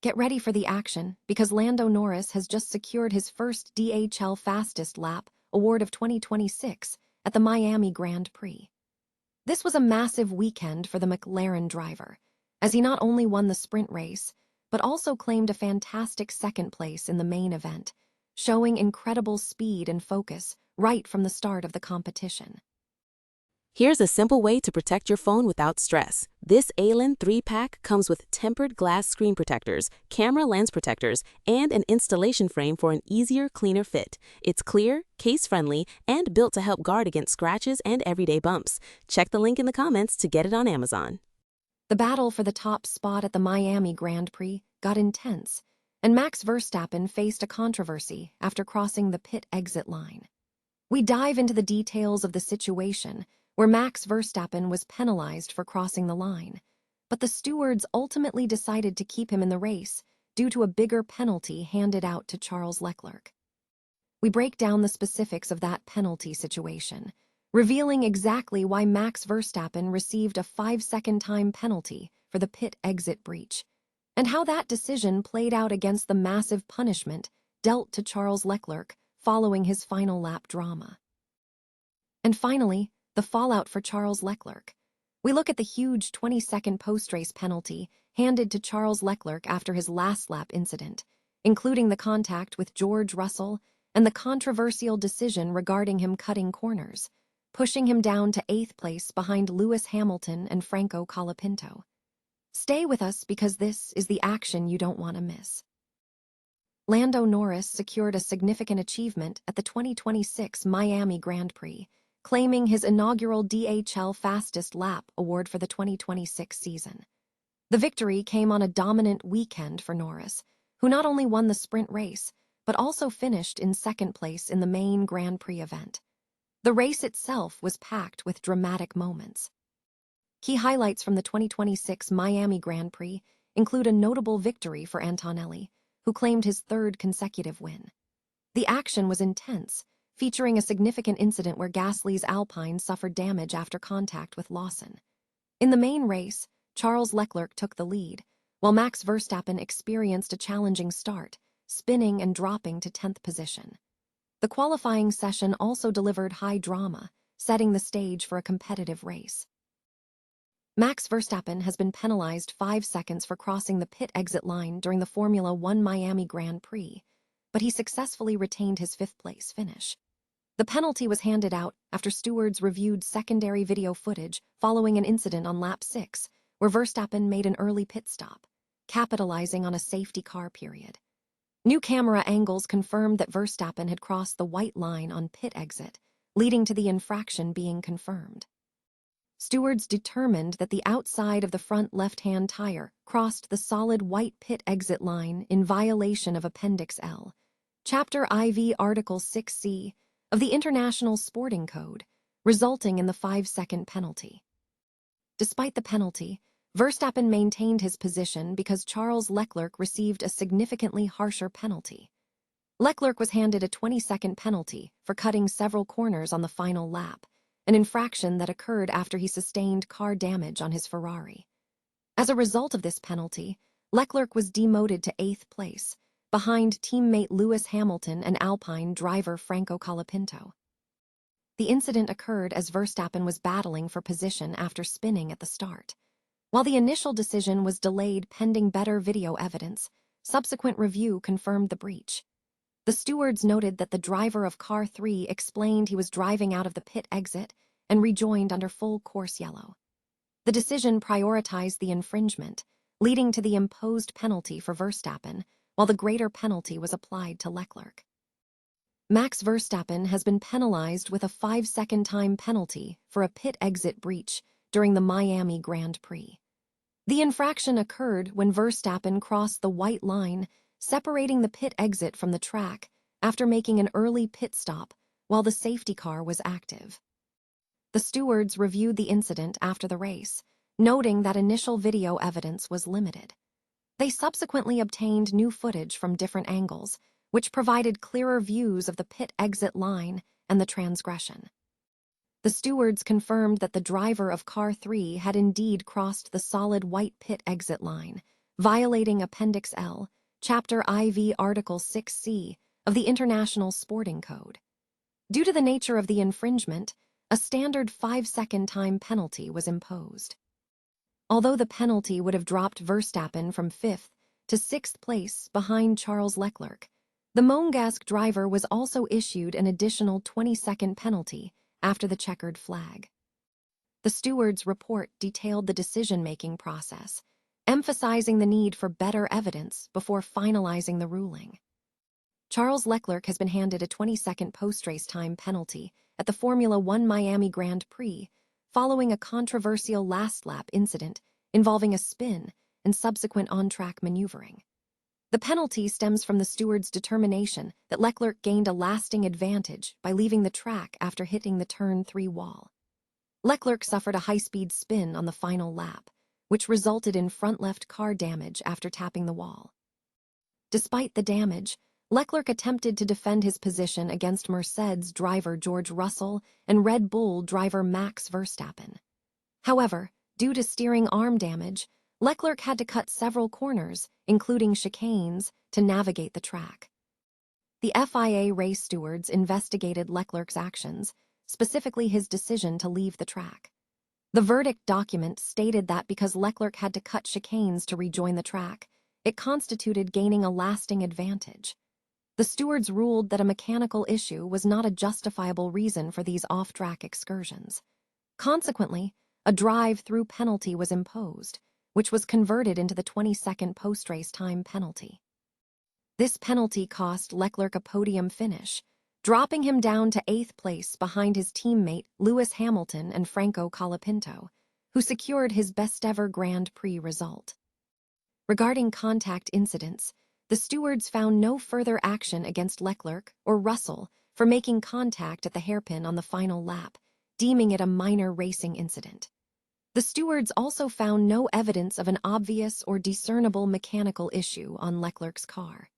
Get ready for the action, because Lando Norris has just secured his first DHL Fastest Lap Award of 2026 at the Miami Grand Prix. This was a massive weekend for the McLaren driver, as he not only won the sprint race, but also claimed a fantastic second place in the main event, showing incredible speed and focus right from the start of the competition. Here's a simple way to protect your phone without stress. This ALAN 3-pack comes with tempered glass screen protectors, camera lens protectors, and an installation frame for an easier, cleaner fit. It's clear, case-friendly, and built to help guard against scratches and everyday bumps. Check the link in the comments to get it on Amazon. The battle for the top spot at the Miami Grand Prix got intense, and Max Verstappen faced a controversy after crossing the pit exit line. We dive into the details of the situation, where Max Verstappen was penalized for crossing the line, but the stewards ultimately decided to keep him in the race due to a bigger penalty handed out to Charles Leclerc. We break down the specifics of that penalty situation, revealing exactly why Max Verstappen received a 5-second time penalty for the pit exit breach, and how that decision played out against the massive punishment dealt to Charles Leclerc following his final lap drama. And finally, the fallout for Charles Leclerc. We look at the huge 20-second post-race penalty handed to Charles Leclerc after his last lap incident, including the contact with George Russell and the controversial decision regarding him cutting corners, pushing him down to 8th place behind Lewis Hamilton and Franco Colapinto. Stay with us, because this is the action you don't want to miss. Lando Norris secured a significant achievement at the 2026 Miami Grand Prix, claiming his inaugural DHL Fastest Lap Award for the 2026 season. The victory came on a dominant weekend for Norris, who not only won the sprint race, but also finished in second place in the main Grand Prix event. The race itself was packed with dramatic moments. Key highlights from the 2026 Miami Grand Prix include a notable victory for Antonelli, who claimed his third consecutive win. The action was intense, featuring a significant incident where Gasly's Alpine suffered damage after contact with Lawson. In the main race, Charles Leclerc took the lead, while Max Verstappen experienced a challenging start, spinning and dropping to 10th position. The qualifying session also delivered high drama, setting the stage for a competitive race. Max Verstappen has been penalized 5 seconds for crossing the pit exit line during the Formula One Miami Grand Prix, but he successfully retained his 5th-place finish. The penalty was handed out after stewards reviewed secondary video footage following an incident on lap 6, where Verstappen made an early pit stop, capitalizing on a safety car period. New camera angles confirmed that Verstappen had crossed the white line on pit exit, leading to the infraction being confirmed. Stewards determined that the outside of the front left-hand tire crossed the solid white pit exit line in violation of Appendix L, Chapter IV, Article 6C, of the International Sporting Code, resulting in the 5-second penalty. Despite the penalty, Verstappen maintained his position because Charles Leclerc received a significantly harsher penalty. Leclerc was handed a 20-second penalty for cutting several corners on the final lap, an infraction that occurred after he sustained car damage on his Ferrari. As a result of this penalty, Leclerc was demoted to 8th place, behind teammate Lewis Hamilton and Alpine driver Franco Colapinto. The incident occurred as Verstappen was battling for position after spinning at the start. While the initial decision was delayed pending better video evidence, subsequent review confirmed the breach. The stewards noted that the driver of Car 3 explained he was driving out of the pit exit and rejoined under full course yellow. The decision prioritized the infringement, leading to the imposed penalty for Verstappen, while the greater penalty was applied to Leclerc. Max Verstappen has been penalized with a 5-second time penalty for a pit exit breach during the Miami Grand Prix. The infraction occurred when Verstappen crossed the white line, separating the pit exit from the track after making an early pit stop while the safety car was active. The stewards reviewed the incident after the race, noting that initial video evidence was limited. They subsequently obtained new footage from different angles, which provided clearer views of the pit exit line and the transgression. The stewards confirmed that the driver of Car 3 had indeed crossed the solid white pit exit line, violating Appendix L, Chapter IV, Article 6C of the International Sporting Code. Due to the nature of the infringement, a standard 5-second time penalty was imposed. Although the penalty would have dropped Verstappen from 5th to 6th place behind Charles Leclerc, the Monegasque driver was also issued an additional 20-second penalty after the checkered flag. The steward's report detailed the decision-making process, emphasizing the need for better evidence before finalizing the ruling. Charles Leclerc has been handed a 20-second post-race time penalty at the Formula One Miami Grand Prix following a controversial last-lap incident involving a spin and subsequent on-track maneuvering. The penalty stems from the steward's determination that Leclerc gained a lasting advantage by leaving the track after hitting the Turn 3 wall. Leclerc suffered a high-speed spin on the final lap, which resulted in front-left car damage after tapping the wall. Despite the damage, Leclerc attempted to defend his position against Mercedes driver George Russell and Red Bull driver Max Verstappen. However, due to steering arm damage, Leclerc had to cut several corners, including chicanes, to navigate the track. The FIA race stewards investigated Leclerc's actions, specifically his decision to leave the track. The verdict document stated that because Leclerc had to cut chicanes to rejoin the track, it constituted gaining a lasting advantage. The stewards ruled that a mechanical issue was not a justifiable reason for these off-track excursions. Consequently, a drive-through penalty was imposed, which was converted into the 20-second post-race time penalty. This penalty cost Leclerc a podium finish, dropping him down to 8th place behind his teammate Lewis Hamilton and Franco Colapinto, who secured his best-ever Grand Prix result. Regarding contact incidents, the stewards found no further action against Leclerc or Russell for making contact at the hairpin on the final lap, deeming it a minor racing incident. The stewards also found no evidence of an obvious or discernible mechanical issue on Leclerc's car.